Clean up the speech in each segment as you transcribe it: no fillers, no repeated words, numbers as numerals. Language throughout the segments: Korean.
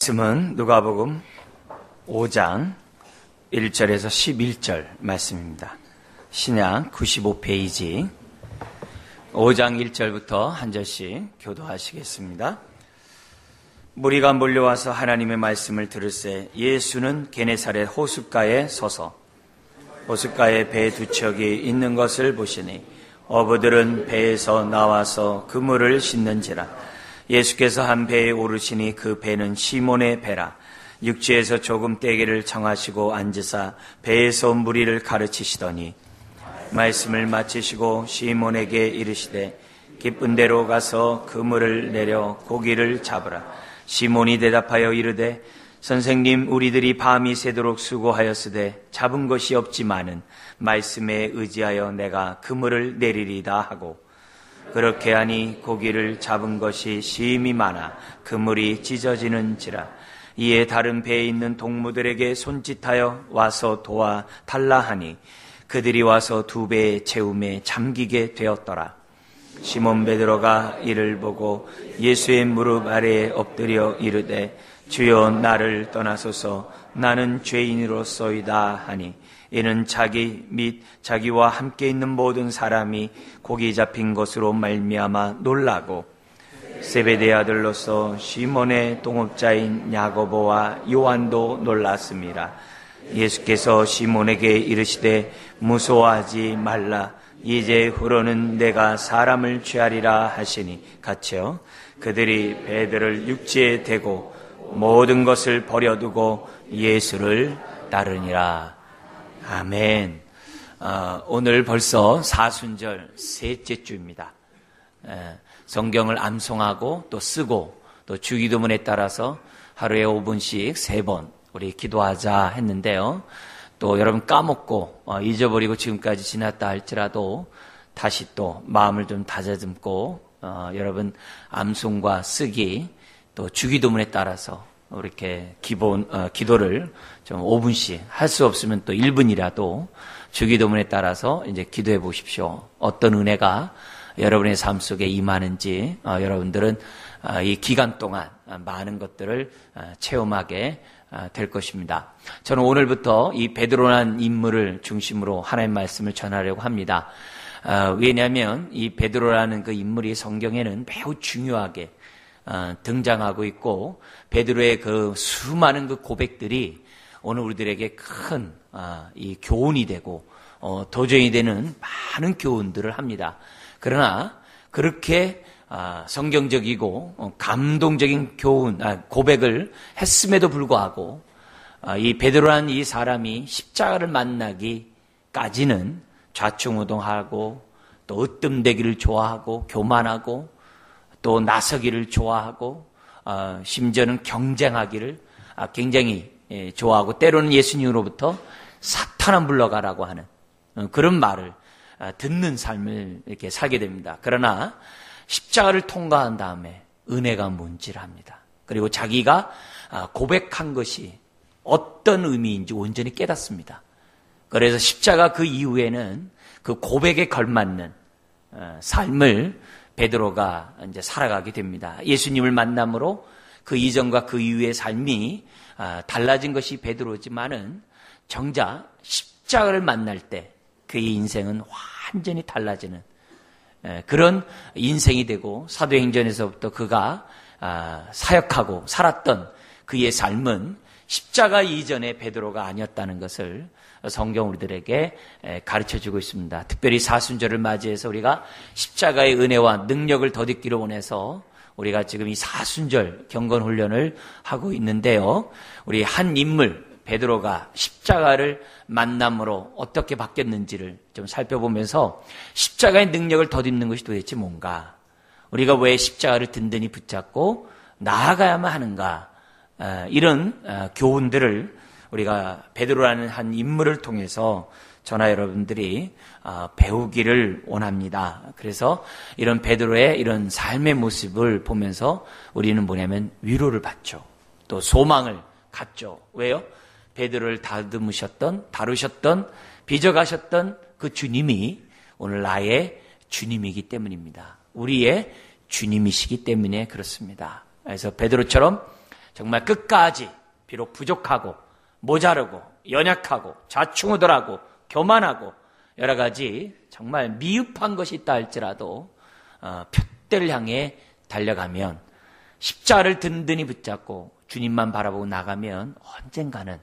말씀은 누가복음 5장 1절에서 11절 말씀입니다. 신약 95페이지 5장 1절부터 한 절씩 교도하시겠습니다. 무리가 몰려와서 하나님의 말씀을 들을새 예수는 게네사렛 호숫가에 서서 호숫가에 배 두 척이 있는 것을 보시니 어부들은 배에서 나와서 그물을 싣는지라. 예수께서 한 배에 오르시니 그 배는 시몬의 배라. 육지에서 조금 떼기를 정하시고 앉으사 배에서 온 무리를 가르치시더니 말씀을 마치시고 시몬에게 이르시되 기쁜 데로 가서 그물을 내려 고기를 잡으라. 시몬이 대답하여 이르되 선생님, 우리들이 밤이 새도록 수고하였으되 잡은 것이 없지만은 말씀에 의지하여 내가 그물을 내리리다 하고, 그렇게 하니 고기를 잡은 것이 심히 많아 그물이 찢어지는지라. 이에 다른 배에 있는 동무들에게 손짓하여 와서 도와 달라 하니 그들이 와서 두 배의 채움에 잠기게 되었더라. 시몬 베드로가 이를 보고 예수의 무릎 아래에 엎드려 이르되 주여, 나를 떠나소서, 나는 죄인으로소이다 하니, 이는 자기 및 자기와 함께 있는 모든 사람이 고기 잡힌 것으로 말미암아 놀라고 세베대 아들로서 시몬의 동업자인 야고보와 요한도 놀랐습니다. 예수께서 시몬에게 이르시되 무서워하지 말라. 이제 후로는 내가 사람을 취하리라 하시니 같이요. 그들이 배들을 육지에 대고 모든 것을 버려두고 예수를 따르니라. 아멘. 오늘 벌써 사순절 셋째 주입니다. 성경을 암송하고 또 쓰고 또 주기도문에 따라서 하루에 5분씩 3번 우리 기도하자 했는데요. 또 여러분 까먹고 잊어버리고 지금까지 지났다 할지라도 다시 또 마음을 좀 다잡고 여러분 암송과 쓰기 또 주기도문에 따라서 이렇게 기도를 좀 5분씩 할 수 없으면 또 1분이라도 주기도문에 따라서 이제 기도해 보십시오. 어떤 은혜가 여러분의 삶 속에 임하는지 여러분들은 이 기간 동안 많은 것들을 체험하게 될 것입니다. 저는 오늘부터 이 베드로라는 인물을 중심으로 하나님의 말씀을 전하려고 합니다. 왜냐하면 이 베드로라는 그 인물이 성경에는 매우 중요하게 등장하고 있고, 베드로의 그 수많은 그 고백들이 오늘 우리들에게 큰 이 교훈이 되고 도전이 되는 많은 교훈들을 합니다. 그러나 그렇게 성경적이고 감동적인 고백을 했음에도 불구하고 이 베드로라는 이 사람이 십자가를 만나기까지는 좌충우동하고 또 으뜸되기를 좋아하고 교만하고 또 나서기를 좋아하고 심지어는 경쟁하기를 굉장히 좋아하고, 때로는 예수님으로부터 사탄아 물러가라고 하는 그런 말을 듣는 삶을 이렇게 살게 됩니다. 그러나 십자가를 통과한 다음에 은혜가 뭔지를 합니다. 그리고 자기가 고백한 것이 어떤 의미인지 온전히 깨닫습니다. 그래서 십자가 그 이후에는 그 고백에 걸맞는 삶을 베드로가 이제 살아가게 됩니다. 예수님을 만남으로 그 이전과 그 이후의 삶이 달라진 것이 베드로지만은 정작 십자가를 만날 때 그의 인생은 완전히 달라지는 그런 인생이 되고, 사도행전에서부터 그가 사역하고 살았던 그의 삶은 십자가 이전의 베드로가 아니었다는 것을 성경 우리들에게 가르쳐주고 있습니다. 특별히 사순절을 맞이해서 우리가 십자가의 은혜와 능력을 덧입기를 원해서 우리가 지금 이 사순절 경건훈련을 하고 있는데요. 우리 한 인물 베드로가 십자가를 만남으로 어떻게 바뀌었는지를 좀 살펴보면서 십자가의 능력을 덧입는 것이 도대체 뭔가, 우리가 왜 십자가를 든든히 붙잡고 나아가야만 하는가, 이런 교훈들을 우리가 베드로라는 한 인물을 통해서 저나 여러분들이 배우기를 원합니다. 그래서 이런 베드로의 이런 삶의 모습을 보면서 우리는 뭐냐면 위로를 받죠. 또 소망을 갖죠. 왜요? 베드로를 다루셨던 빚어가셨던 그 주님이 오늘 나의 주님이기 때문입니다. 우리의 주님이시기 때문에 그렇습니다. 그래서 베드로처럼 정말 끝까지 비록 부족하고 모자르고 연약하고 좌충우돌하고 교만하고 여러 가지 정말 미흡한 것이 있다 할지라도 푯대를 향해 달려가면 십자가를 든든히 붙잡고 주님만 바라보고 나가면 언젠가는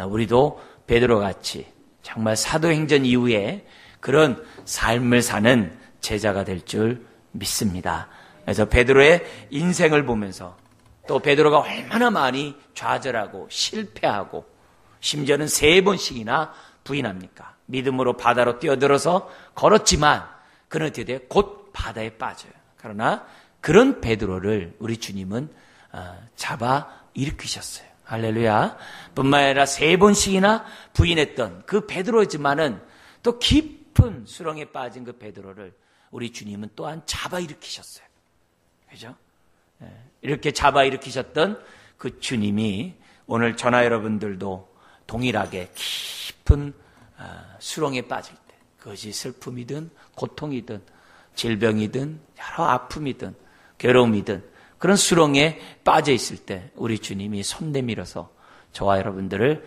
우리도 베드로같이 정말 사도행전 이후에 그런 삶을 사는 제자가 될 줄 믿습니다. 그래서 베드로의 인생을 보면서 또 베드로가 얼마나 많이 좌절하고 실패하고 심지어는 3번씩이나 부인합니까? 믿음으로 바다로 뛰어들어서 걸었지만 그는 어떻게 돼요? 곧 바다에 빠져요. 그러나 그런 베드로를 우리 주님은 잡아 일으키셨어요. 할렐루야. 뿐만 아니라 3번씩이나 부인했던 그 베드로지만은 또 깊은 수렁에 빠진 그 베드로를 우리 주님은 또한 잡아 일으키셨어요. 그죠? 이렇게 잡아 일으키셨던 그 주님이 오늘 저나 여러분들도 동일하게 깊은 수렁에 빠질 때, 그것이 슬픔이든 고통이든 질병이든 여러 아픔이든 괴로움이든 그런 수렁에 빠져 있을 때 우리 주님이 손 내밀어서 저와 여러분들을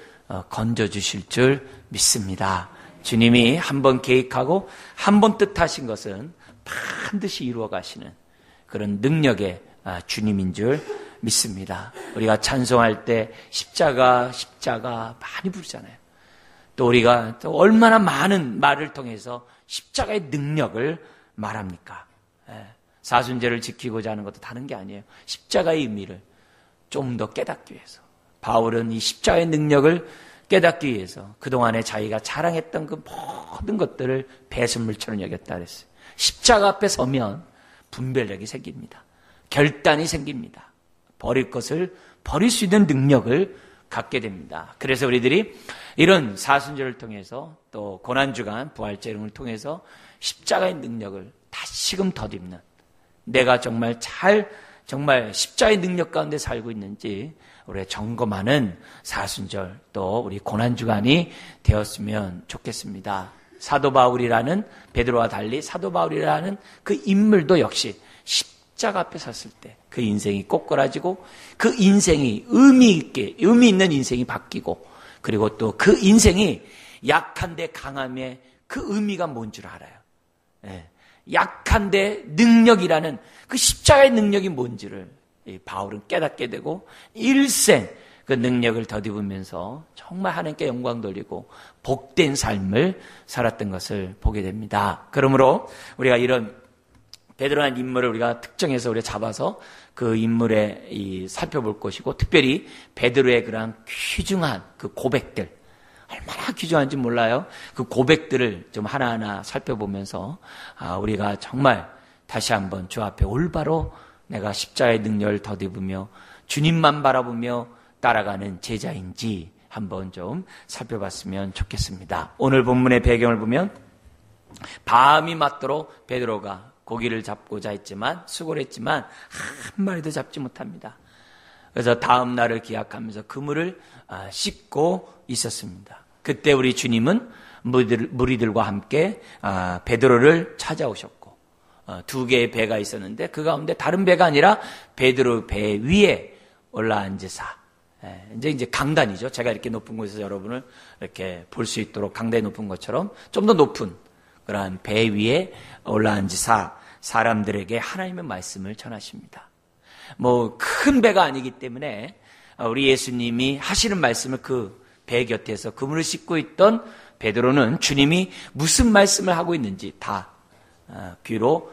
건져주실 줄 믿습니다. 주님이 한 번 계획하고 한 번 뜻하신 것은 반드시 이루어 가시는 그런 능력의 주님인 줄 믿습니다. 우리가 찬송할 때 십자가 많이 부르잖아요. 또 우리가 또 얼마나 많은 말을 통해서 십자가의 능력을 말합니까? 사순절을 지키고자 하는 것도 다른 게 아니에요. 십자가의 의미를 좀 더 깨닫기 위해서. 바울은 이 십자가의 능력을 깨닫기 위해서 그동안에 자기가 자랑했던 그 모든 것들을 배설물처럼 여겼다 그랬어요. 십자가 앞에 서면 분별력이 생깁니다. 결단이 생깁니다. 버릴 것을 버릴 수 있는 능력을 갖게 됩니다. 그래서 우리들이 이런 사순절을 통해서 또 고난주간 부활절을 통해서 십자가의 능력을 다시금 덧입는, 내가 정말 십자가의 능력 가운데 살고 있는지 우리가 점검하는 사순절 또 우리 고난주간이 되었으면 좋겠습니다. 사도 바울이라는, 베드로와 달리 사도 바울이라는 그 인물도 역시 십자가 앞에 섰을 때 그 인생이 꼬꾸라지고 그 인생이 의미 있는 인생이 바뀌고, 그리고 또 그 인생이 약한데 강함의 그 의미가 뭔 줄 알아요. 약한데 능력이라는 그 십자가의 능력이 뭔지를 바울은 깨닫게 되고 일생 그 능력을 덧입으면서 정말 하나님께 영광 돌리고 복된 삶을 살았던 것을 보게 됩니다. 그러므로 우리가 이런 베드로라는 인물을 우리가 특정해서 우리가 잡아서 그 인물에 살펴볼 것이고, 특별히 베드로의 그러한 귀중한 그 고백들, 얼마나 귀중한지 몰라요. 그 고백들을 좀 하나하나 살펴보면서 우리가 정말 다시 한번 주 앞에 올바로 내가 십자가의 능력을 덧입으며 주님만 바라보며 따라가는 제자인지 한번 좀 살펴봤으면 좋겠습니다. 오늘 본문의 배경을 보면 밤이 맞도록 베드로가 고기를 잡고자 했지만, 수고를 했지만 한 마리도 잡지 못합니다. 그래서 다음 날을 기약하면서 그물을 씻고 있었습니다. 그때 우리 주님은 무리들과 함께 베드로를 찾아오셨고, 2개의 배가 있었는데 그 가운데 다른 배가 아니라 베드로 배 위에 올라앉으사, 이제 강단이죠. 제가 이렇게 높은 곳에서 여러분을 이렇게 볼 수 있도록 강단이 높은 것처럼 좀 더 높은 그러한 배 위에 올라앉으사 사람들에게 하나님의 말씀을 전하십니다. 큰 배가 아니기 때문에 우리 예수님이 하시는 말씀을 그 배 곁에서 그물을 씻고 있던 베드로는 주님이 무슨 말씀을 하고 있는지 다 귀로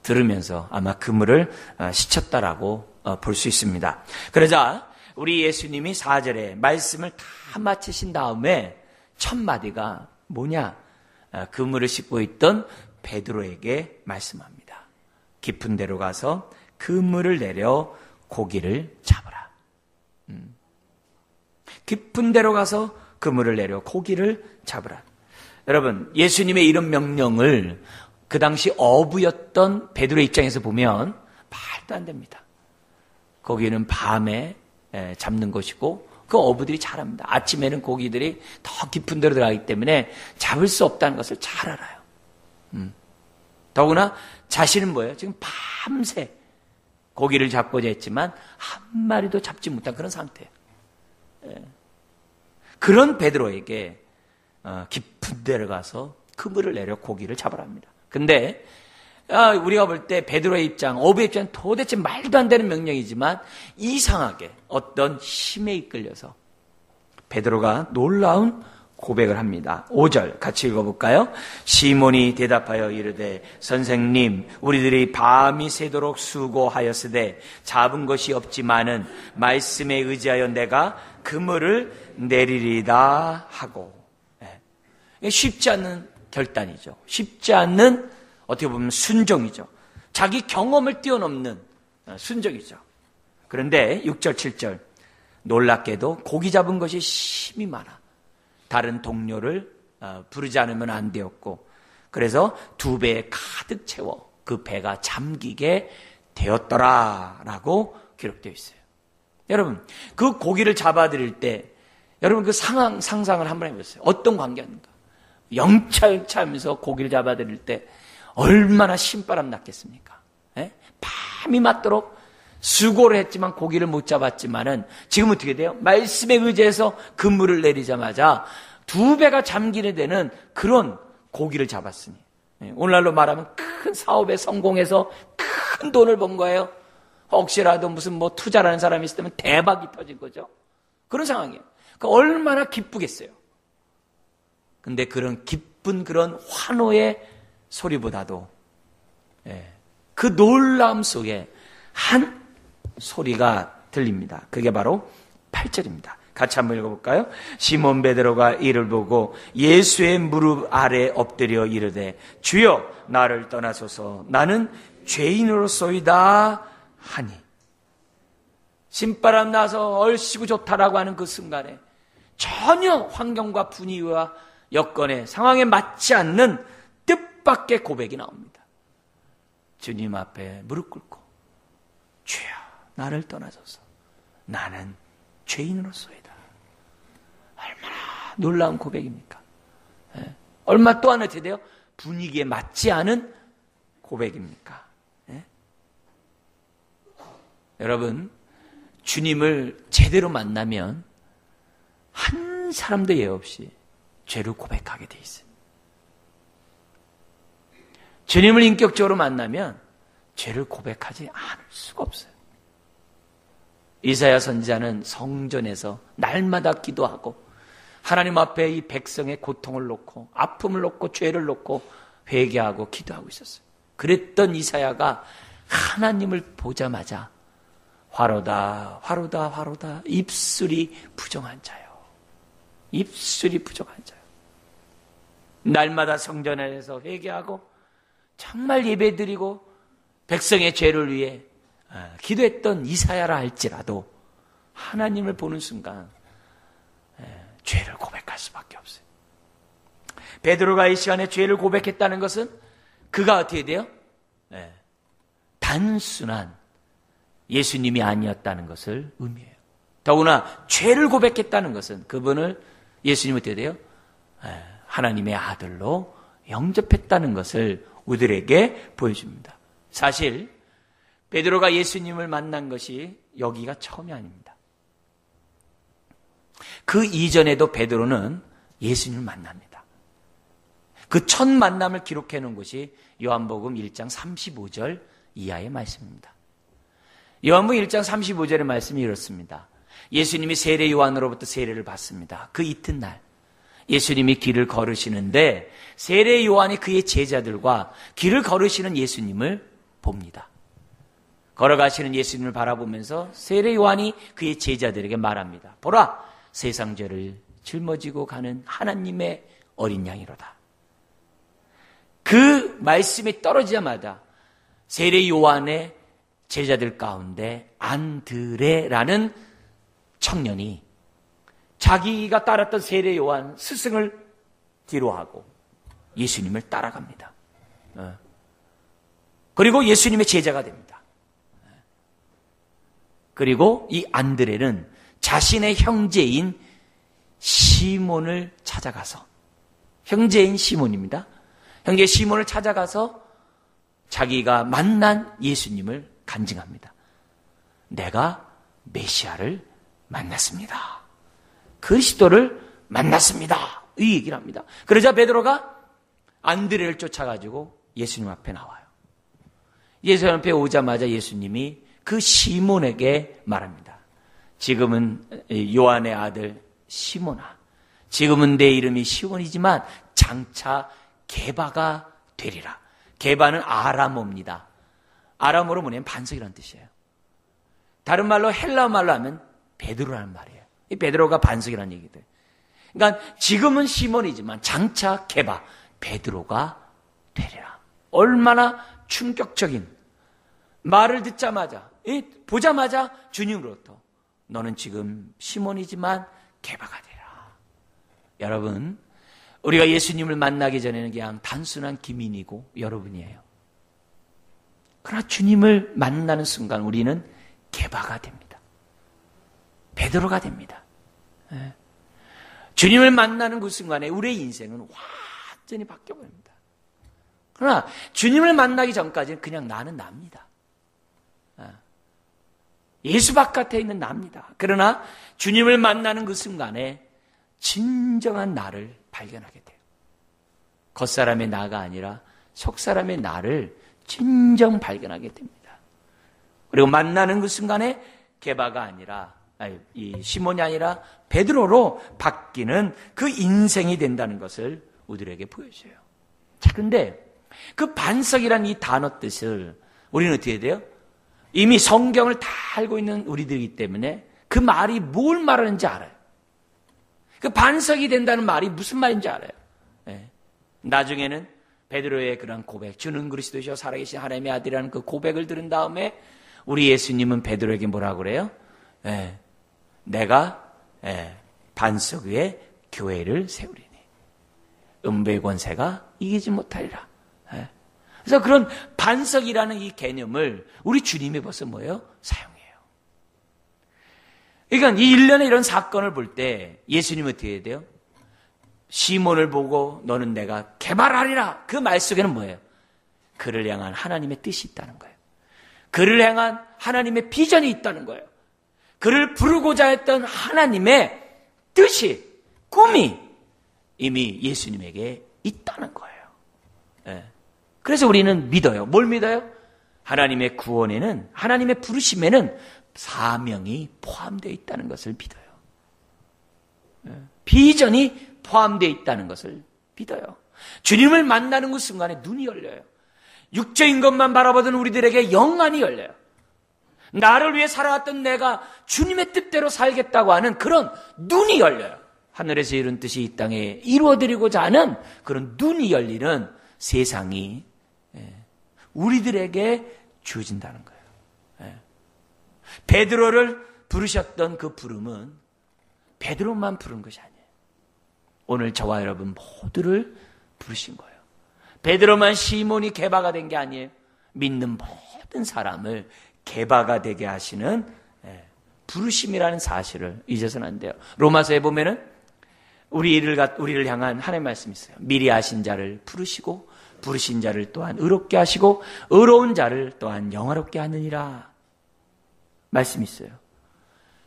들으면서 아마 그물을 씻었다라고 볼 수 있습니다. 그러자 우리 예수님이 4절에 말씀을 다 마치신 다음에 첫 마디가 뭐냐? 그물을 씻고 있던 베드로에게 말씀합니다. 깊은 데로 가서 그물을 내려 고기를 잡으라. 깊은 데로 가서 그물을 내려 고기를 잡으라. 여러분, 예수님의 이런 명령을 그 당시 어부였던 베드로의 입장에서 보면 말도 안 됩니다. 고기는 밤에 잡는 것이고 그 어부들이 잘합니다. 아침에는 고기들이 더 깊은 데로 들어가기 때문에 잡을 수 없다는 것을 잘 알아요. 더구나 자신은 뭐예요? 지금 밤새 고기를 잡고자 했지만 한 마리도 잡지 못한 그런 상태예요. 그런 베드로에게 깊은 데를 가서 그물을 내려 고기를 잡으라 합니다. 근데 우리가 볼 때 베드로의 입장, 어부의 입장 도대체 말도 안 되는 명령이지만 이상하게 어떤 힘에 이끌려서 베드로가 놀라운 고백을 합니다. 5절 같이 읽어볼까요? 시몬이 대답하여 이르되 선생님 우리들이 밤이 새도록 수고하였으되 잡은 것이 없지만은 말씀에 의지하여 내가 그물을 내리리다 하고. 쉽지 않는 결단이죠. 쉽지 않는 어떻게 보면 순종이죠. 자기 경험을 뛰어넘는 순종이죠. 그런데 6절 7절 놀랍게도 고기 잡은 것이 힘이 많아 다른 동료를 부르지 않으면 안 되었고 그래서 2배에 가득 채워 그 배가 잠기게 되었더라라고 기록되어 있어요. 여러분 그 고기를 잡아들일 때 여러분 그 상상을 한번 해보세요. 어떤 관계인가? 영찰차면서 고기를 잡아들일 때 얼마나 신바람 났겠습니까? 밤이 맞도록 수고를 했지만 고기를 못 잡았지만은 지금 어떻게 돼요? 말씀에 의지해서 그물을 내리자마자 2배가 잠기게 되는 그런 고기를 잡았으니 오늘날로 말하면 큰 사업에 성공해서 큰 돈을 번 거예요. 혹시라도 무슨 투자라는 사람이 있으면 대박이 터진 거죠. 그런 상황이에요. 그러니까 얼마나 기쁘겠어요. 근데 그런 기쁜 그런 환호의 소리보다도 그 놀라움 속에 한 소리가 들립니다. 그게 바로 8절입니다. 같이 한번 읽어볼까요? 시몬 베드로가 이를 보고 예수의 무릎 아래 엎드려 이르되 주여 나를 떠나소서 나는 죄인으로소이다 하니. 신바람 나서 얼씨구 좋다라고 하는 그 순간에 전혀 환경과 분위기와 여건에 상황에 맞지 않는 뜻밖의 고백이 나옵니다. 주님 앞에 무릎 꿇고 주여 나를 떠나소서 나는 죄인으로소이다. 얼마나 놀라운 고백입니까? 얼마 또한 어떻게 돼요? 분위기에 맞지 않은 고백입니까? 여러분 주님을 제대로 만나면 한 사람도 예 없이 죄를 고백하게 돼 있어요. 주님을 인격적으로 만나면 죄를 고백하지 않을 수가 없어요. 이사야 선지자는 성전에서 날마다 기도하고 하나님 앞에 이 백성의 고통을 놓고 아픔을 놓고 죄를 놓고 회개하고 기도하고 있었어요. 그랬던 이사야가 하나님을 보자마자 화로다 화로다 화로다 입술이 부정한 자요. 입술이 부정한 자요. 날마다 성전에서 회개하고 정말 예배드리고 백성의 죄를 위해 기도했던 이사야라 할지라도 하나님을 보는 순간 죄를 고백할 수밖에 없어요. 베드로가 이 시간에 죄를 고백했다는 것은 그가 어떻게 돼요? 단순한 예수님이 아니었다는 것을 의미해요. 더구나 죄를 고백했다는 것은 그분을 예수님 어떻게 돼요? 하나님의 아들로 영접했다는 것을 우리들에게 보여줍니다. 사실 베드로가 예수님을 만난 것이 여기가 처음이 아닙니다. 그 이전에도 베드로는 예수님을 만납니다. 그 첫 만남을 기록해 놓은 것이 요한복음 1장 35절 이하의 말씀입니다. 요한복음 1장 35절의 말씀이 이렇습니다. 예수님이 세례 요한으로부터 세례를 받습니다. 그 이튿날 예수님이 길을 걸으시는데 세례 요한이 그의 제자들과 길을 걸으시는 예수님을 봅니다. 걸어가시는 예수님을 바라보면서 세례 요한이 그의 제자들에게 말합니다. 보라, 세상 죄를 짊어지고 가는 하나님의 어린 양이로다. 그 말씀이 떨어지자마자 세례 요한의 제자들 가운데 안드레라는 청년이 자기가 따랐던 세례 요한 스승을 뒤로하고 예수님을 따라갑니다. 그리고 예수님의 제자가 됩니다. 그리고 이 안드레는 자신의 형제인 시몬을 찾아가서 형제인 시몬입니다. 형제 시몬을 찾아가서 자기가 만난 예수님을 간증합니다. 내가 메시아를 만났습니다. 그리스도를 만났습니다. 이 얘기를 합니다. 그러자 베드로가 안드레를 쫓아가지고 예수님 앞에 나와요. 예수님 앞에 오자마자 예수님이 그 시몬에게 말합니다. 지금은 요한의 아들 시몬아, 지금은 내 이름이 시몬이지만 장차 게바가 되리라. 게바는 아람어입니다. 아람어로 뭐냐면 반석이라는 뜻이에요. 다른 말로 헬라어 말로 하면 베드로라는 말이에요. 이 베드로가 반석이라는 얘기들. 그러니까 지금은 시몬이지만 장차 게바, 베드로가 되리라. 얼마나 충격적인 말을 듣자마자, 보자마자 주님으로부터 너는 지금 시몬이지만 게바가 되리라. 여러분, 우리가 예수님을 만나기 전에는 그냥 단순한 기민이고 여러분이에요. 그러나 주님을 만나는 순간 우리는 게바가 됩니다. 베드로가 됩니다. 주님을 만나는 그 순간에 우리의 인생은 완전히 바뀌어버립니다. 그러나 주님을 만나기 전까지는 그냥 나는 납니다. 예수 바깥에 있는 납니다. 그러나 주님을 만나는 그 순간에 진정한 나를 발견하게 돼요. 겉사람의 나가 아니라 속사람의 나를 진정 발견하게 됩니다. 그리고 만나는 그 순간에 게바가 아니라 이 시몬이 아니라 베드로로 바뀌는 그 인생이 된다는 것을 우리에게 보여줘요. 자, 그런데 그 반석이라는 이 단어 뜻을 우리는 어떻게 해야 돼요? 이미 성경을 다 알고 있는 우리들이기 때문에 그 말이 뭘 말하는지 알아요. 그 반석이 된다는 말이 무슨 말인지 알아요. 나중에는 베드로의 그런 고백, 주는 그리스도시요 살아계신 하나님의 아들이라는 그 고백을 들은 다음에 우리 예수님은 베드로에게 뭐라고 그래요? 내가 반석 위에 교회를 세우리니 음부의 권세가 이기지 못하리라. 그래서 그런 반석이라는 이 개념을 우리 주님이 벌써 뭐예요? 사용해요. 그러니까 이 일련의 이런 사건을 볼 때 예수님은 어떻게 해야 돼요? 시몬을 보고 너는 내가 개발하리라. 그 말 속에는 뭐예요? 그를 향한 하나님의 뜻이 있다는 거예요. 그를 향한 하나님의 비전이 있다는 거예요. 그를 부르고자 했던 하나님의 뜻이, 꿈이 이미 예수님에게 있다는 거예요. 그래서 우리는 믿어요. 뭘 믿어요? 하나님의 구원에는, 하나님의 부르심에는 사명이 포함되어 있다는 것을 믿어요. 비전이 포함되어 있다는 것을 믿어요. 주님을 만나는 그 순간에 눈이 열려요. 육적인 것만 바라보던 우리들에게 영안이 열려요. 나를 위해 살아왔던 내가 주님의 뜻대로 살겠다고 하는 그런 눈이 열려요. 하늘에서 이룬 뜻이 이 땅에 이루어드리고자 하는 그런 눈이 열리는 세상이 우리들에게 주어진다는 거예요. 베드로를 부르셨던 그 부름은 베드로만 부른 것이 아니에요. 오늘 저와 여러분 모두를 부르신 거예요. 베드로만 시몬이 게바가 된 게 아니에요. 믿는 모든 사람을 게바가 되게 하시는 부르심이라는 사실을 잊어서는 안 돼요. 로마서에 보면은 우리를 향한 하나님의 말씀이 있어요. 미리 아신 자를 부르시고 부르신 자를 또한 의롭게 하시고 의로운 자를 또한 영화롭게 하느니라 말씀이 있어요.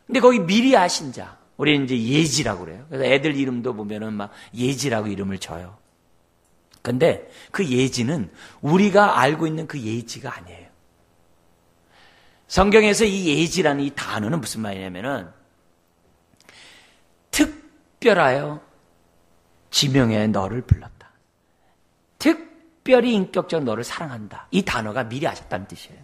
근데 거기 미리 아신 자, 우리는 이제 예지라고 그래요. 그래서 애들 이름도 보면은 막 예지라고 이름을 줘요. 근데 그 예지는 우리가 알고 있는 그 예지가 아니에요. 성경에서 이 예지라는 이 단어는 무슨 말이냐면은 특별하여 지명해 너를 불렀다. 특별히 인격적 너를 사랑한다. 이 단어가 미리 아셨다는 뜻이에요.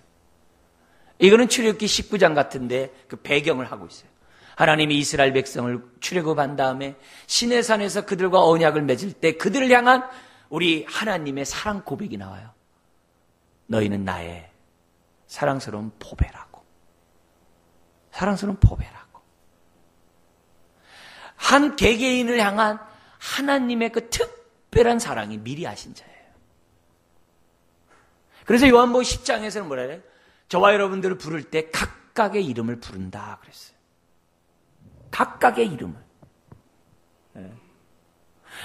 이거는 출애굽기 19장 같은데 그 배경을 하고 있어요. 하나님이 이스라엘 백성을 출애굽한 다음에 시내산에서 그들과 언약을 맺을 때 그들을 향한 우리 하나님의 사랑 고백이 나와요. 너희는 나의 사랑스러운 보배라고. 사랑스러운 보배라고. 한 개개인을 향한 하나님의 그 특별한 사랑이 미리 하신 자예요. 그래서 요한복음 10장에서는 뭐라 해요? 저와 여러분들을 부를 때 각각의 이름을 부른다 그랬어요. 각각의 이름을.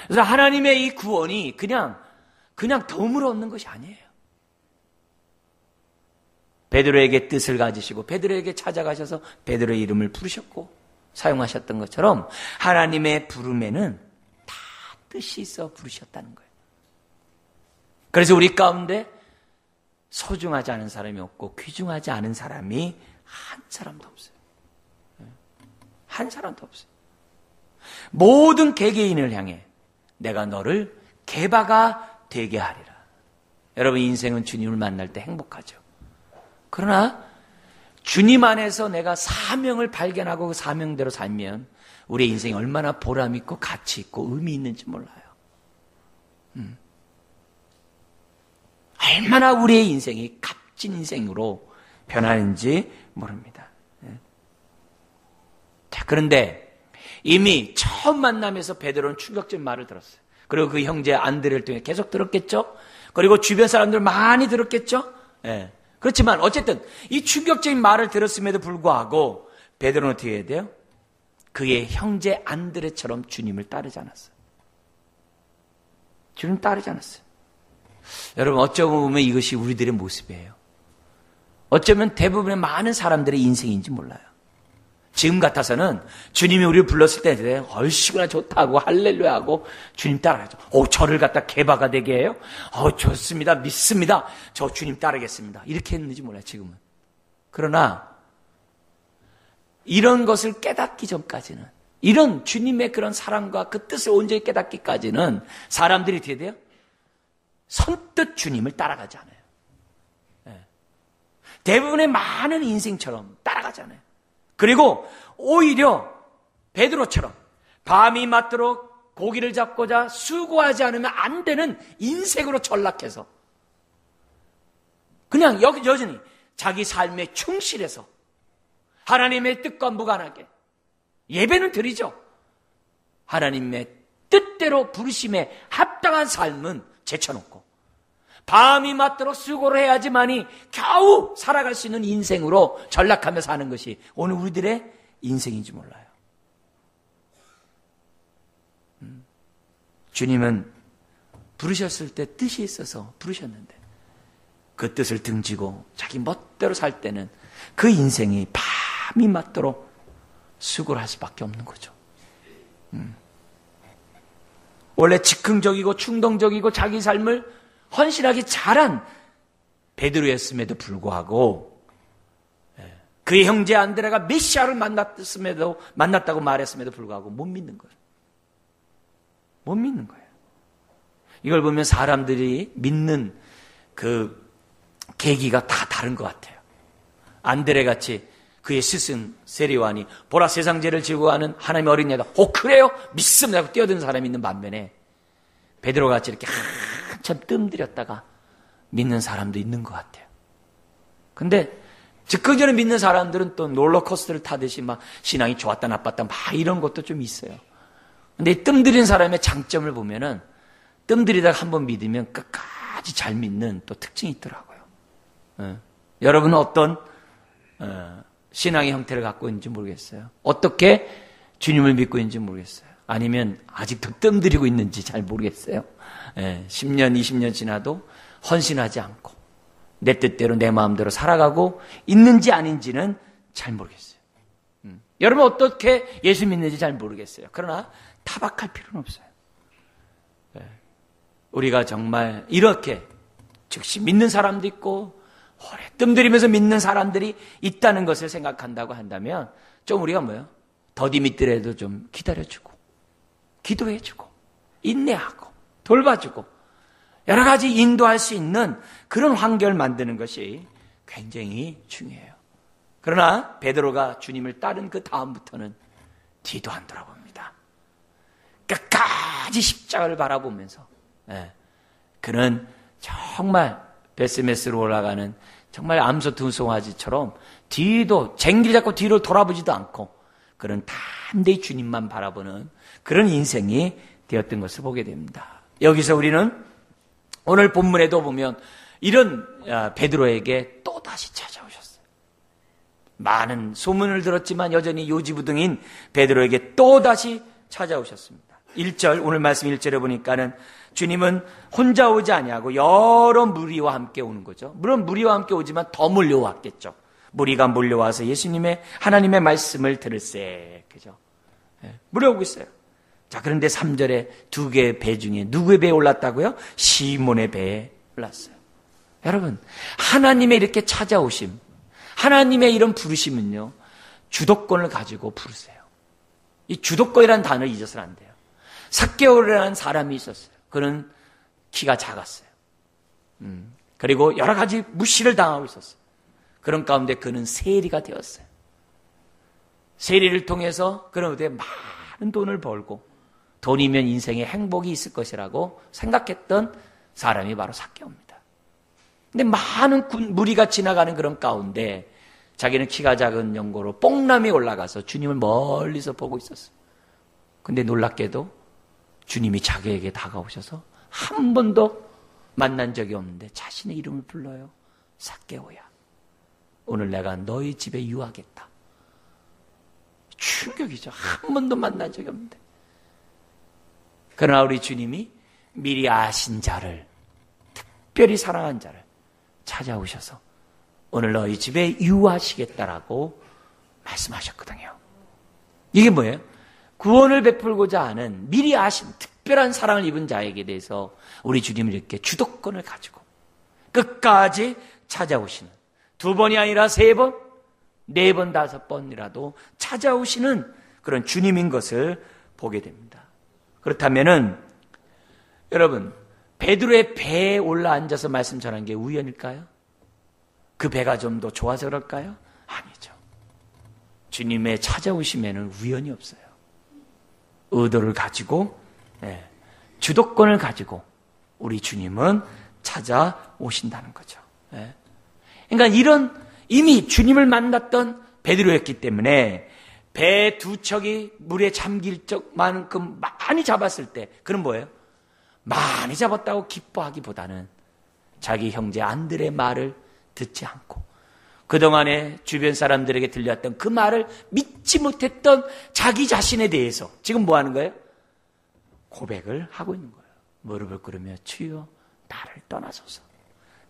그래서 하나님의 이 구원이 그냥 덤으로 얻는 것이 아니에요. 베드로에게 뜻을 가지시고 베드로에게 찾아가셔서 베드로의 이름을 부르셨고 사용하셨던 것처럼 하나님의 부름에는 다 뜻이 있어 부르셨다는 거예요. 그래서 우리 가운데 소중하지 않은 사람이 없고 귀중하지 않은 사람이 한 사람도 없어요. 한 사람도 없어요. 모든 개개인을 향해 내가 너를 개바가 되게 하리라. 여러분, 인생은 주님을 만날 때 행복하죠. 그러나 주님 안에서 내가 사명을 발견하고 그 사명대로 살면 우리의 인생이 얼마나 보람 있고 가치 있고 의미 있는지 몰라요. 얼마나 우리의 인생이 값진 인생으로 변하는지 모릅니다. 자, 그런데 이미 처음 만남에서 베드로는 충격적인 말을 들었어요. 그리고 그 형제 안드레를 통해 계속 들었겠죠. 그리고 주변 사람들 많이 들었겠죠. 예. 그렇지만 어쨌든 이 충격적인 말을 들었음에도 불구하고 베드로는 어떻게 해야 돼요? 그의 형제 안드레처럼 주님을 따르지 않았어요. 주님 따르지 않았어요. 여러분, 어쩌면 이것이 우리들의 모습이에요. 어쩌면 대부분의 많은 사람들의 인생인지 몰라요. 지금 같아서는 주님이 우리를 불렀을 때 얼씨구나 좋다고 할렐루야하고 주님 따라가죠. 저를 갖다 개바가 되게 해요? 좋습니다. 믿습니다. 저 주님 따르겠습니다. 이렇게 했는지 몰라요, 지금은. 그러나 이런 것을 깨닫기 전까지는, 이런 주님의 그런 사랑과 그 뜻을 온전히 깨닫기까지는 사람들이 어떻게 돼요? 선뜻 주님을 따라가지 않아요. 대부분의 많은 인생처럼 따라가지 않아요. 그리고 오히려 베드로처럼 밤이 맞도록 고기를 잡고자 수고하지 않으면 안 되는 인생으로 전락해서 그냥 여전히 자기 삶에 충실해서 하나님의 뜻과 무관하게 예배는 드리죠. 하나님의 뜻대로 부르심에 합당한 삶은 제쳐놓고 밤이 맞도록 수고를 해야지만이 겨우 살아갈 수 있는 인생으로 전락하며 사는 것이 오늘 우리들의 인생인지 몰라요. 주님은 부르셨을 때 뜻이 있어서 부르셨는데 그 뜻을 등지고 자기 멋대로 살 때는 그 인생이 밤이 맞도록 수고를 할 수밖에 없는 거죠. 원래 즉흥적이고 충동적이고 자기 삶을 헌신하기 잘한 베드로였음에도 불구하고 그의 형제 안드레가 메시아를 만났다고 말했음에도 불구하고 못 믿는 거예요. 못 믿는 거예요. 이걸 보면 사람들이 믿는 그 계기가 다 다른 것 같아요. 안드레 같이 그의 스승 세리와니 보라 세상 죄를 지고 가는 하나님의 어린 양이다. 그래요? 믿습니다 하고 뛰어드는 사람이 있는 반면에 베드로 같이 이렇게 한참 뜸들였다가 믿는 사람도 있는 것 같아요. 근데 즉흥적으로 믿는 사람들은 또 롤러코스터를 타듯이 막 신앙이 좋았다 나빴다 막 이런 것도 좀 있어요. 근데 이 뜸들인 사람의 장점을 보면은 뜸들이다가 한번 믿으면 끝까지 잘 믿는 또 특징이 있더라고요. 여러분은 어떤 신앙의 형태를 갖고 있는지 모르겠어요. 어떻게 주님을 믿고 있는지 모르겠어요. 아니면 아직도 뜸들이고 있는지 잘 모르겠어요. 10년, 20년 지나도 헌신하지 않고 내 뜻대로 내 마음대로 살아가고 있는지 아닌지는 잘 모르겠어요. 여러분 어떻게 예수 믿는지 잘 모르겠어요. 그러나 타박할 필요는 없어요. 우리가 정말 이렇게 즉시 믿는 사람도 있고 오래 뜸들이면서 믿는 사람들이 있다는 것을 생각한다고 한다면 좀 우리가 뭐예요? 더디 믿더라도 좀 기다려주고 기도해주고 인내하고 돌봐주고 여러 가지 인도할 수 있는 그런 환경을 만드는 것이 굉장히 중요해요. 그러나 베드로가 주님을 따른 그 다음부터는 뒤도 안 돌아봅니다. 끝까지 십자가를 바라보면서 그는 정말 베스메스로 올라가는 정말 암소등송아지처럼 뒤도 쟁길 잡고 뒤로 돌아보지도 않고 그런 담대히 주님만 바라보는 그런 인생이 되었던 것을 보게 됩니다. 여기서 우리는 오늘 본문에도 보면 이런 베드로에게 또다시 찾아오셨어요. 많은 소문을 들었지만 여전히 요지부동인 베드로에게 또다시 찾아오셨습니다. 1절, 오늘 말씀 1절에 보니까는 주님은 혼자 오지 아니하고 여러 무리와 함께 오는 거죠. 물론 무리와 함께 오지만 더 몰려왔겠죠. 무리가 몰려와서 예수님의 하나님의 말씀을 들을세. 그죠? 몰려오고 있어요. 자, 그런데 3절에 두 개의 배 중에 누구의 배에 올랐다고요? 시몬의 배에 올랐어요. 여러분, 하나님의 이렇게 찾아오심, 하나님의 이런 부르심은요, 주도권을 가지고 부르세요. 이 주도권이라는 단어를 잊어서는 안 돼요. 삭개오라는 사람이 있었어요. 그는 키가 작았어요. 그리고 여러 가지 무시를 당하고 있었어요. 그런 가운데 그는 세리가 되었어요. 세리를 통해서 그는 어디에 많은 돈을 벌고 돈이면 인생에 행복이 있을 것이라고 생각했던 사람이 바로 삭개오입니다. 근데 많은 무리가 지나가는 그런 가운데 자기는 키가 작은 연고로 뽕남이 올라가서 주님을 멀리서 보고 있었어요. 근데 놀랍게도 주님이 자기에게 다가오셔서 한 번도 만난 적이 없는데 자신의 이름을 불러요. 삭개오야, 오늘 내가 너희 집에 유하겠다. 충격이죠. 한 번도 만난 적이 없는데. 그러나 우리 주님이 미리 아신 자를, 특별히 사랑한 자를 찾아오셔서 오늘 너희 집에 유하시겠다라고 말씀하셨거든요. 이게 뭐예요? 구원을 베풀고자 하는 미리 아신 특별한 사랑을 입은 자에게 대해서 우리 주님은 이렇게 주도권을 가지고 끝까지 찾아오시는, 두 번이 아니라 세 번, 네 번, 다섯 번이라도 찾아오시는 그런 주님인 것을 보게 됩니다. 그렇다면은 여러분, 베드로의 배에 올라앉아서 말씀 전한 게 우연일까요? 그 배가 좀 더 좋아서 그럴까요? 아니죠. 주님의 찾아오심에는 우연이 없어요. 의도를 가지고, 주도권을 가지고 우리 주님은 찾아오신다는 거죠. 그러니까 이런 이미 주님을 만났던 베드로였기 때문에 배 두 척이 물에 잠길 적만큼 많이 잡았을 때 그는 뭐예요? 많이 잡았다고 기뻐하기보다는 자기 형제 안드레의 말을 듣지 않고 그동안에 주변 사람들에게 들렸던 그 말을 믿지 못했던 자기 자신에 대해서 지금 뭐 하는 거예요? 고백을 하고 있는 거예요. 무릎을 꿇으며 주여 나를 떠나소서.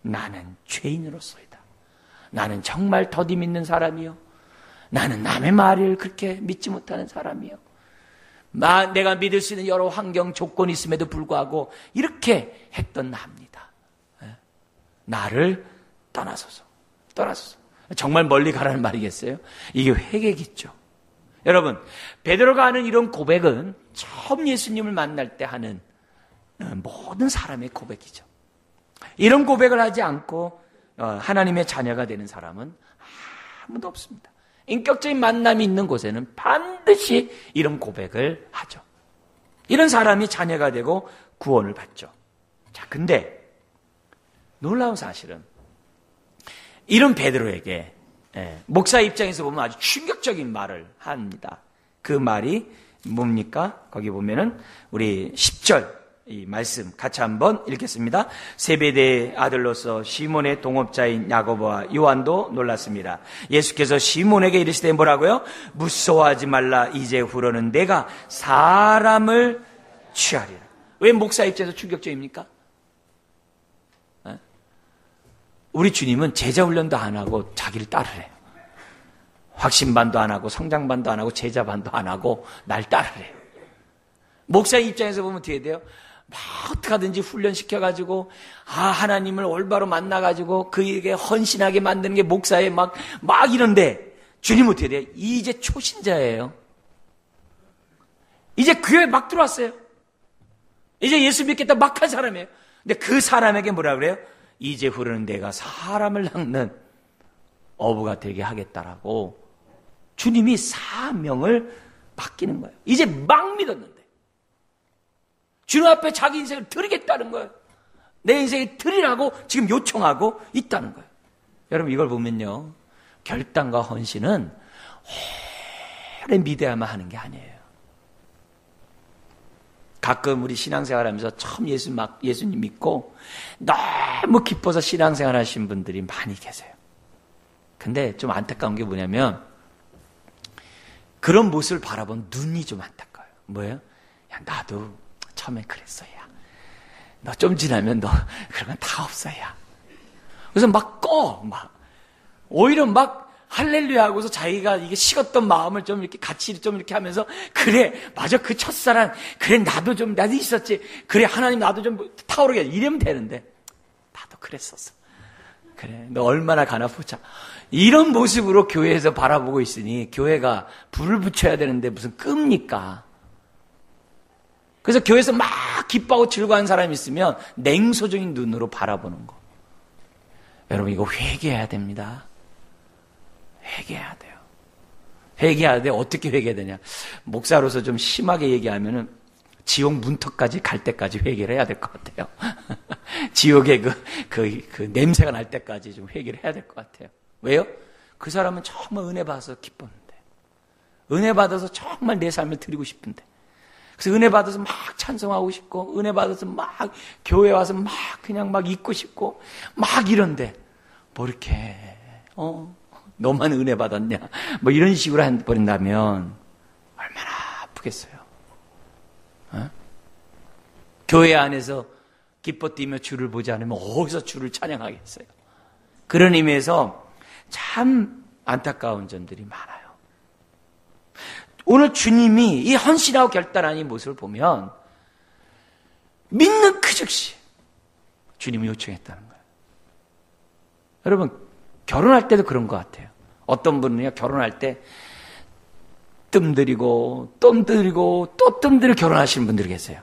나는 죄인으로소이다. 나는 정말 더디 믿는 사람이요. 나는 남의 말을 그렇게 믿지 못하는 사람이요. 내가 믿을 수 있는 여러 환경 조건이 있음에도 불구하고 이렇게 했던 나입니다. 나를 떠나소서. 떠나소서. 정말 멀리 가라는 말이겠어요? 이게 회개겠죠. 여러분, 베드로가 하는 이런 고백은 처음 예수님을 만날 때 하는 모든 사람의 고백이죠. 이런 고백을 하지 않고 하나님의 자녀가 되는 사람은 아무도 없습니다. 인격적인 만남이 있는 곳에는 반드시 이런 고백을 하죠. 이런 사람이 자녀가 되고 구원을 받죠. 자, 근데 놀라운 사실은 이런 베드로에게 목사 입장에서 보면 아주 충격적인 말을 합니다. 그 말이 뭡니까? 거기 보면은 우리 10절 이 말씀 같이 한번 읽겠습니다. 세베대의 아들로서 시몬의 동업자인 야고보와 요한도 놀랐습니다. 예수께서 시몬에게 이르시되 뭐라고요? 무서워하지 말라. 이제후로는 내가 사람을 취하리라. 왜 목사 입장에서 충격적입니까? 우리 주님은 제자 훈련도 안 하고 자기를 따르래요. 확신반도 안 하고 성장반도 안 하고 제자반도 안 하고 날 따르래요. 목사 입장에서 보면 어떻게 돼요? 막 어떻게 하든지 훈련시켜가지고 하나님을 올바로 만나가지고 그에게 헌신하게 만드는 게 목사의 막 이런데 주님 어떻게 돼요? 이제 초신자예요. 이제 교회에 막 들어왔어요. 이제 예수 믿겠다 막 한 사람이에요. 근데 그 사람에게 뭐라 그래요? 이제후로는 내가 사람을 낚는 어부가 되게 하겠다라고 주님이 사명을 맡기는 거예요. 이제 막 믿었는데 주님 앞에 자기 인생을 드리겠다는 거예요. 내 인생을 드리라고 지금 요청하고 있다는 거예요. 여러분 이걸 보면요, 결단과 헌신은 오래 믿어야만 하는 게 아니에요. 가끔 우리 신앙생활하면서 처음 예수님 믿고 너무 기뻐서 신앙생활 하신 분들이 많이 계세요. 근데 좀 안타까운 게 뭐냐면 그런 모습을 바라본 눈이 좀 안타까워요. 뭐예요? 야, 나도 처음에 그랬어. 야, 너 좀 지나면 너 그런 건 다 없어. 야. 그래서 막 오히려 막 할렐루야 하고서 자기가 이게 식었던 마음을 좀 이렇게 같이 좀 이렇게 하면서, 그래, 맞아, 그 첫사랑, 그래, 나도 있었지. 그래, 하나님 나도 좀 타오르게 이러면 되는데, 나도 그랬었어. 그래, 너 얼마나 가나 보자. 이런 모습으로 교회에서 바라보고 있으니 교회가 불을 붙여야 되는데 무슨 끕니까? 그래서 교회에서 막 기뻐하고 즐거워하는 사람이 있으면 냉소적인 눈으로 바라보는 거. 여러분, 이거 회개해야 됩니다. 회개해야 돼요. 회개해야 돼. 어떻게 회개해야 되냐? 목사로서 좀 심하게 얘기하면은 지옥 문턱까지 갈 때까지 회개를 해야 될 것 같아요. 지옥의 그 냄새가 날 때까지 좀 회개를 해야 될 것 같아요. 왜요? 그 사람은 정말 은혜 받아서 기뻤는데, 은혜 받아서 정말 내 삶을 드리고 싶은데, 그래서 은혜 받아서 막 찬송하고 싶고, 은혜 받아서 막 교회 와서 막 그냥 막 있고 싶고, 막 이런데, 뭐 이렇게, 너만 은혜 받았냐? 뭐 이런 식으로 해버린다면, 얼마나 아프겠어요. 교회 안에서 기뻐 뛰며 주를 보지 않으면 어디서 주를 찬양하겠어요? 그런 의미에서 참 안타까운 점들이 많아요. 오늘 주님이 이 헌신하고 결단한 이 모습을 보면 믿는 그 즉시 주님을 요청했다는 거예요. 여러분, 결혼할 때도 그런 것 같아요. 어떤 분은요, 결혼할 때 뜸들이고 뜸들이고 또 뜸들여 결혼하시는 분들이 계세요.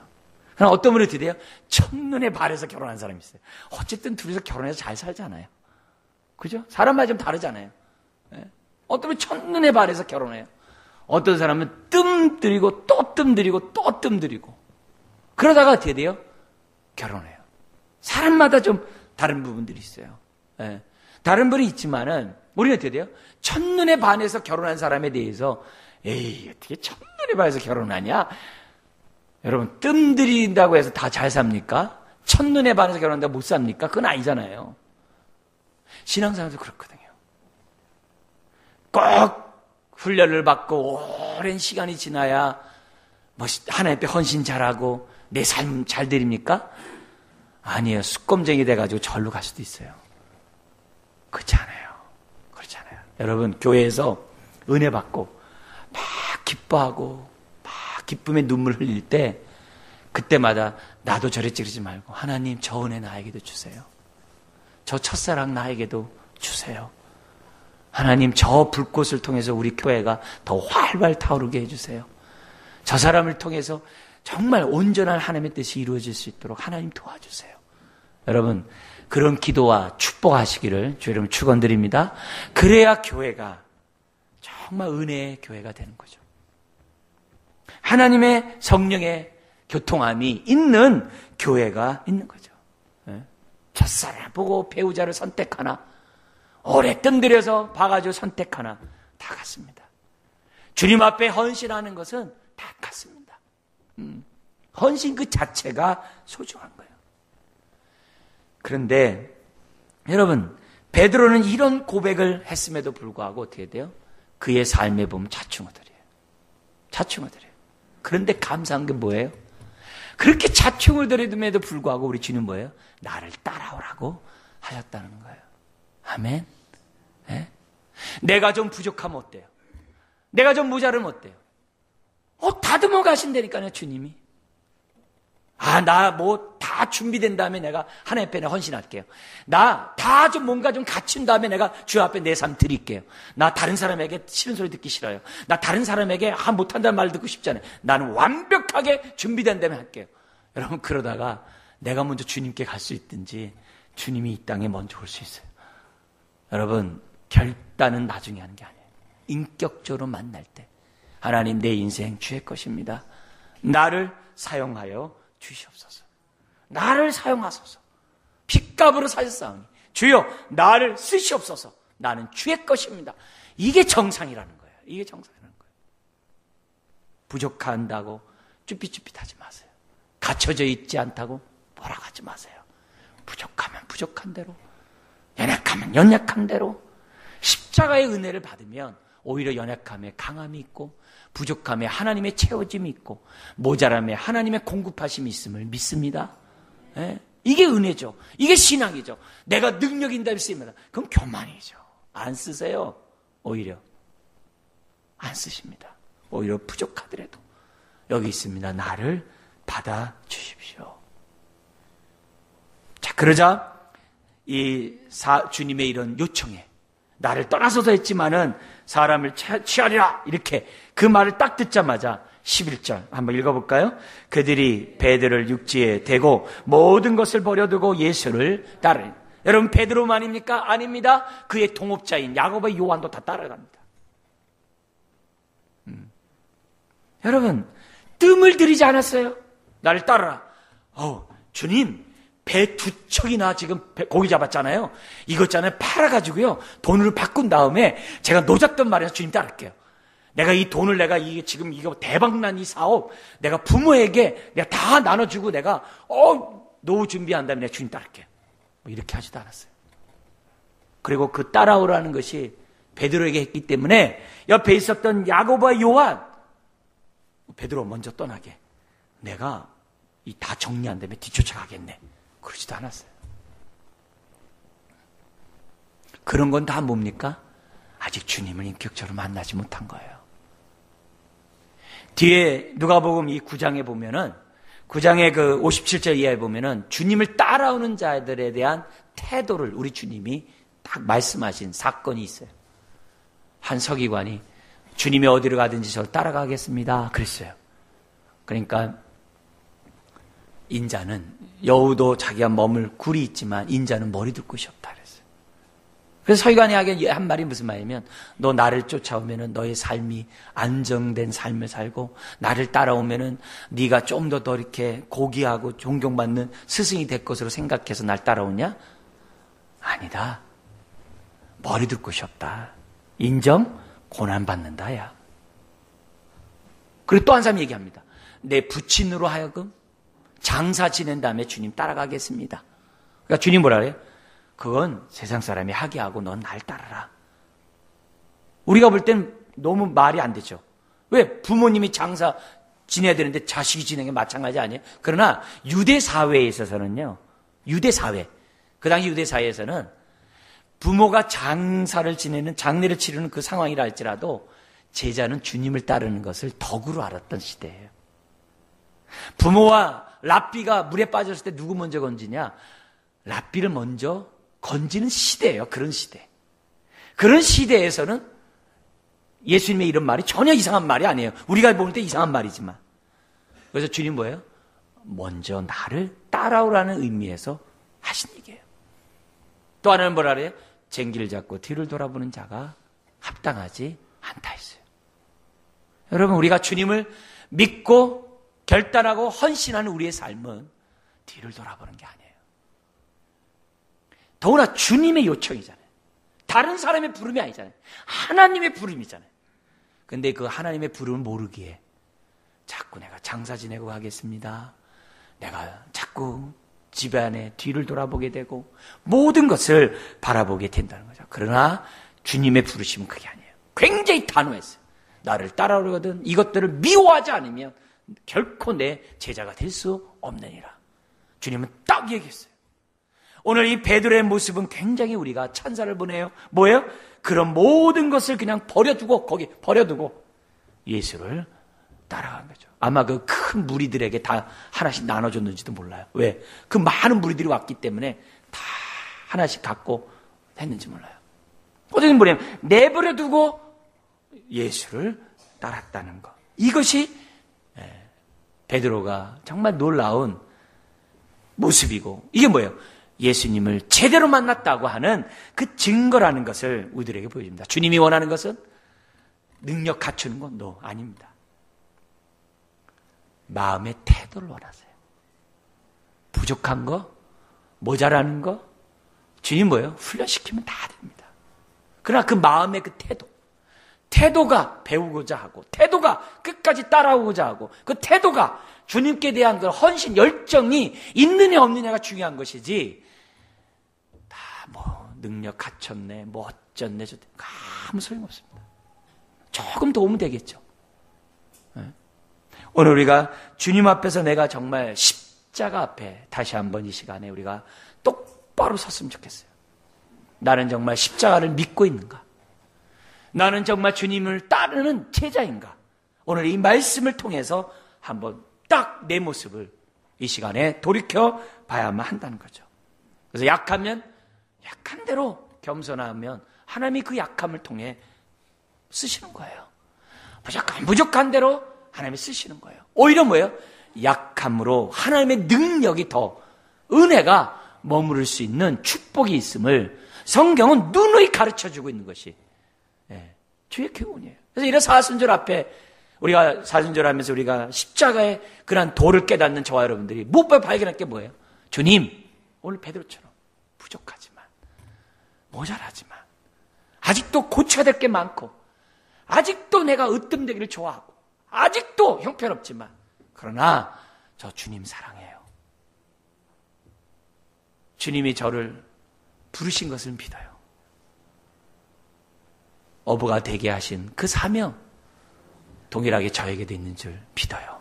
그럼 어떤 분이 어떻게 돼요? 첫눈에 반해서 결혼한 사람이 있어요. 어쨌든 둘이서 결혼해서 잘 살잖아요. 그죠? 사람마다 좀 다르잖아요. 네? 어떤 분은 첫눈에 반해서 결혼해요. 어떤 사람은 뜸들이고 또 뜸들이고 또 뜸들이고, 그러다가 어떻게 돼요? 결혼해요. 사람마다 좀 다른 부분들이 있어요. 네. 다른 분이 있지만은 우리는 어떻게 돼요? 첫눈에 반해서 결혼한 사람에 대해서, 에이, 어떻게 첫눈에 반해서 결혼하냐? 여러분, 뜸들인다고 해서 다 잘 삽니까? 첫눈에 반해서 결혼한다고 못 삽니까? 그건 아니잖아요. 신앙생활도 그렇거든요. 꼭 훈련을 받고 오랜 시간이 지나야 뭐 하나님 앞에 헌신 잘하고 내 삶 잘 드립니까? 아니에요. 수꼼쟁이 돼가지고 절로 갈 수도 있어요. 그렇지 않아요. 그렇지 않아요. 여러분, 교회에서 은혜 받고 막 기뻐하고 막 기쁨의 눈물 흘릴 때, 그때마다 나도 저랬지 그러지 말고, 하나님 저 은혜 나에게도 주세요. 저 첫사랑 나에게도 주세요. 하나님 저 불꽃을 통해서 우리 교회가 더 활발 타오르게 해주세요. 저 사람을 통해서 정말 온전한 하나님의 뜻이 이루어질 수 있도록 하나님 도와주세요. 여러분, 그런 기도와 축복하시기를 주 여러분 축원드립니다. 그래야 교회가 정말 은혜의 교회가 되는 거죠. 하나님의 성령의 교통함이 있는 교회가 있는 거죠. 첫사랑 보고 배우자를 선택하나, 오래 뜸들여서 봐가지고 선택하나, 다 같습니다. 주님 앞에 헌신하는 것은 다 같습니다. 헌신 그 자체가 소중한 거예요. 그런데 여러분, 베드로는 이런 고백을 했음에도 불구하고 어떻게 돼요? 그의 삶에 보면 자충을 드려요. 자충을 드려요. 그런데 감사한 게 뭐예요? 그렇게 자충을 드림에도 불구하고 우리 주님 뭐예요? 나를 따라오라고 하셨다는 거예요. 아멘. 네? 내가 좀 부족하면 어때요? 내가 좀 모자르면 어때요? 다듬어 가신다니까요, 주님이. 나 뭐 다 준비된 다음에 내가 하나님 앞에 헌신할게요. 나 다 좀 뭔가 좀 갖춘 다음에 내가 주 앞에 내 삶 드릴게요. 나 다른 사람에게 싫은 소리 듣기 싫어요. 나 다른 사람에게 못한다는 말 듣고 싶지 않아요. 나는 완벽하게 준비된 다음에 할게요. 여러분, 그러다가 내가 먼저 주님께 갈 수 있든지 주님이 이 땅에 먼저 올 수 있어요. 여러분, 결단은 나중에 하는 게 아니에요. 인격적으로 만날 때 하나님, 내 인생 주의 것입니다. 나를 사용하여 주시옵소서. 나를 사용하소서. 핏값으로 사셨사오니 주여 나를 쓰시옵소서. 나는 주의 것입니다. 이게 정상이라는 거예요. 이게 정상이라는 거예요. 부족한다고 쭈삣쭈삣하지 마세요. 갖춰져 있지 않다고 뭐라 하지 마세요. 부족하면 부족한 대로, 연약하면 연약한 대로 십자가의 은혜를 받으면 오히려 연약함에 강함이 있고 부족함에 하나님의 채워짐이 있고 모자람에 하나님의 공급하심이 있음을 믿습니다. 예? 이게 은혜죠. 이게 신앙이죠. 내가 능력이 있다 믿습니다. 그럼 교만이죠. 안 쓰세요. 오히려 안 쓰십니다. 오히려 부족하더라도 여기 있습니다. 나를 받아주십시오. 자, 그러자 주님의 이런 요청에 나를 떠나서도 했지만은 사람을 취하리라 이렇게 그 말을 딱 듣자마자 11절 한번 읽어볼까요? 그들이 베드로를 육지에 대고 모든 것을 버려두고 예수를 따르니. 여러분 베드로만입니까? 아닙니다. 그의 동업자인 야고보와 요한도 다 따라갑니다. 여러분 뜸을 들이지 않았어요. 나를 따르라. 주님 배 2척이나 지금 고기 잡았잖아요. 이것 있잖아요. 팔아가지고요 돈을 바꾼 다음에 제가 노잡던 말에서 주님 따를게요. 내가 이 돈을 내가 지금 이거 대박난 이 사업 내가 부모에게 내가 다 나눠주고 내가 노후 준비한 다음에 내가 주님 따를게요. 이렇게 하지도 않았어요. 그리고 그 따라오라는 것이 베드로에게 했기 때문에 옆에 있었던 야고보와 요한 베드로 먼저 떠나게 내가 이 다 정리한 다음에 뒤쫓아가겠네. 그러지도 않았어요. 그런 건 다 뭡니까? 아직 주님을 인격적으로 만나지 못한 거예요. 뒤에 누가복음 이 9장에 보면은 9장의 그 57절 이하에 보면은 주님을 따라오는 자들에 대한 태도를 우리 주님이 딱 말씀하신 사건이 있어요. 한 서기관이 주님이 어디로 가든지 저를 따라가겠습니다. 그랬어요. 그러니까 인자는 여우도 자기가 머물 굴이 있지만 인자는 머리 둘 곳이 없다 그랬어요. 그래서 서기관이 하기에 한 말이 무슨 말이냐면 너 나를 쫓아오면은 너의 삶이 안정된 삶을 살고 나를 따라오면은 네가 좀 더 이렇게 고귀하고 존경받는 스승이 될 것으로 생각해서 날 따라오냐? 아니다. 머리 둘 곳이 없다. 인정? 고난받는다야. 그리고 또 한 사람이 얘기합니다. 내 부친으로 하여금 장사 지낸 다음에 주님 따라가겠습니다. 그러니까 주님 뭐라 그래요? 그건 세상 사람이 하게 하고 넌 날 따라라. 우리가 볼 땐 너무 말이 안 되죠. 왜? 부모님이 장사 지내야 되는데 자식이 지내는 게 마찬가지 아니에요? 그러나 유대 사회에 있어서는요. 유대 사회. 그 당시 유대 사회에서는 부모가 장사를 지내는 장례를 치르는 그 상황이라 할지라도 제자는 주님을 따르는 것을 덕으로 알았던 시대예요. 부모와 랍비가 물에 빠졌을 때 누구 먼저 건지냐? 랍비를 먼저 건지는 시대예요. 그런 시대. 그런 시대에서는 예수님의 이런 말이 전혀 이상한 말이 아니에요. 우리가 볼 때 이상한 말이지만. 그래서 주님 뭐예요? 먼저 나를 따라오라는 의미에서 하신 얘기예요. 또 하나는 뭐라 그래요? 쟁기를 잡고 뒤를 돌아보는 자가 합당하지 않다 했어요. 여러분 우리가 주님을 믿고 결단하고 헌신하는 우리의 삶은 뒤를 돌아보는 게 아니에요. 더구나 주님의 요청이잖아요. 다른 사람의 부름이 아니잖아요. 하나님의 부름이잖아요. 근데 그 하나님의 부름을 모르기에 자꾸 내가 장사 지내고 가겠습니다. 내가 자꾸 집 안에 뒤를 돌아보게 되고 모든 것을 바라보게 된다는 거죠. 그러나 주님의 부르심은 그게 아니에요. 굉장히 단호했어요. 나를 따라오거든 이것들을 미워하지 않으면 결코 내 제자가 될 수 없느니라. 주님은 딱 얘기했어요. 오늘 이 베드로의 모습은 굉장히 우리가 찬사를 보내요. 뭐예요? 그런 모든 것을 그냥 거기 버려두고 예수를 따라간 거죠. 아마 그 큰 무리들에게 다 하나씩 나눠줬는지도 몰라요. 왜? 그 많은 무리들이 왔기 때문에 다 하나씩 갖고 했는지 몰라요. 어쨌든 뭐냐면 내버려두고 예수를 따랐다는 것. 이것이 베드로가 정말 놀라운 모습이고 이게 뭐예요? 예수님을 제대로 만났다고 하는 그 증거라는 것을 우리들에게 보여줍니다. 주님이 원하는 것은 능력 갖추는 건 아닙니다. 마음의 태도를 원하세요. 부족한 거, 모자라는 거 주님 뭐예요? 훈련시키면 다 됩니다. 그러나 그 마음의 그 태도가 배우고자 하고 태도가 끝까지 따라오고자 하고 그 태도가 주님께 대한 그 헌신 열정이 있느냐 없느냐가 중요한 것이지 다 뭐 능력 갖췄네 뭐 어쩌네 저쩌네 아무 소용없습니다. 조금 도움이 되겠죠. 오늘 우리가 주님 앞에서 내가 정말 십자가 앞에 다시 한번 이 시간에 우리가 똑바로 섰으면 좋겠어요. 나는 정말 십자가를 믿고 있는가? 나는 정말 주님을 따르는 제자인가? 오늘 이 말씀을 통해서 한번 딱 내 모습을 이 시간에 돌이켜 봐야만 한다는 거죠. 그래서 약하면 약한 대로 겸손하면 하나님이 그 약함을 통해 쓰시는 거예요. 부족한 대로 하나님이 쓰시는 거예요. 오히려 뭐예요? 약함으로 하나님의 능력이 더 은혜가 머무를 수 있는 축복이 있음을 성경은 누누이 가르쳐주고 있는 것이 주의 교훈이에요. 그래서 이런 사순절 앞에 우리가 사순절 하면서 우리가 십자가의 그런 도를 깨닫는 저와 여러분들이 무엇보다 발견할 게 뭐예요? 주님, 오늘 베드로처럼 부족하지만 모자라지만 아직도 고쳐야 될 게 많고 아직도 내가 으뜸되기를 좋아하고 아직도 형편없지만 그러나 저 주님 사랑해요. 주님이 저를 부르신 것을 믿어요. 어부가 되게 하신 그 사명 동일하게 저에게도 있는 줄 믿어요.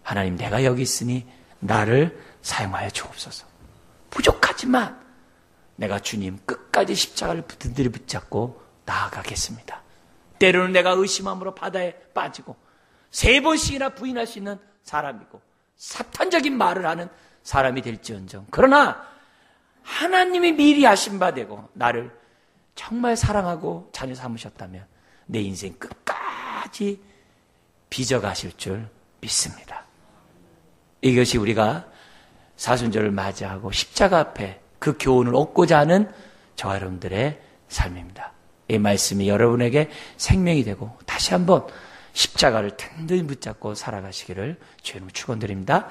하나님, 내가 여기 있으니 나를 사용하여 주옵소서. 부족하지만 내가 주님 끝까지 십자가를 든든히 붙잡고 나아가겠습니다. 때로는 내가 의심함으로 바다에 빠지고 3번씩이나 부인할 수 있는 사람이고 사탄적인 말을 하는 사람이 될지언정, 그러나 하나님이 미리 하신 바 되고 나를 정말 사랑하고 자녀 삼으셨다면 내 인생 끝까지 빚어가실 줄 믿습니다. 이것이 우리가 사순절을 맞이하고 십자가 앞에 그 교훈을 얻고자 하는 저와 여러분들의 삶입니다. 이 말씀이 여러분에게 생명이 되고 다시 한번 십자가를 든든히 붙잡고 살아가시기를 주의 이름으로 축원드립니다.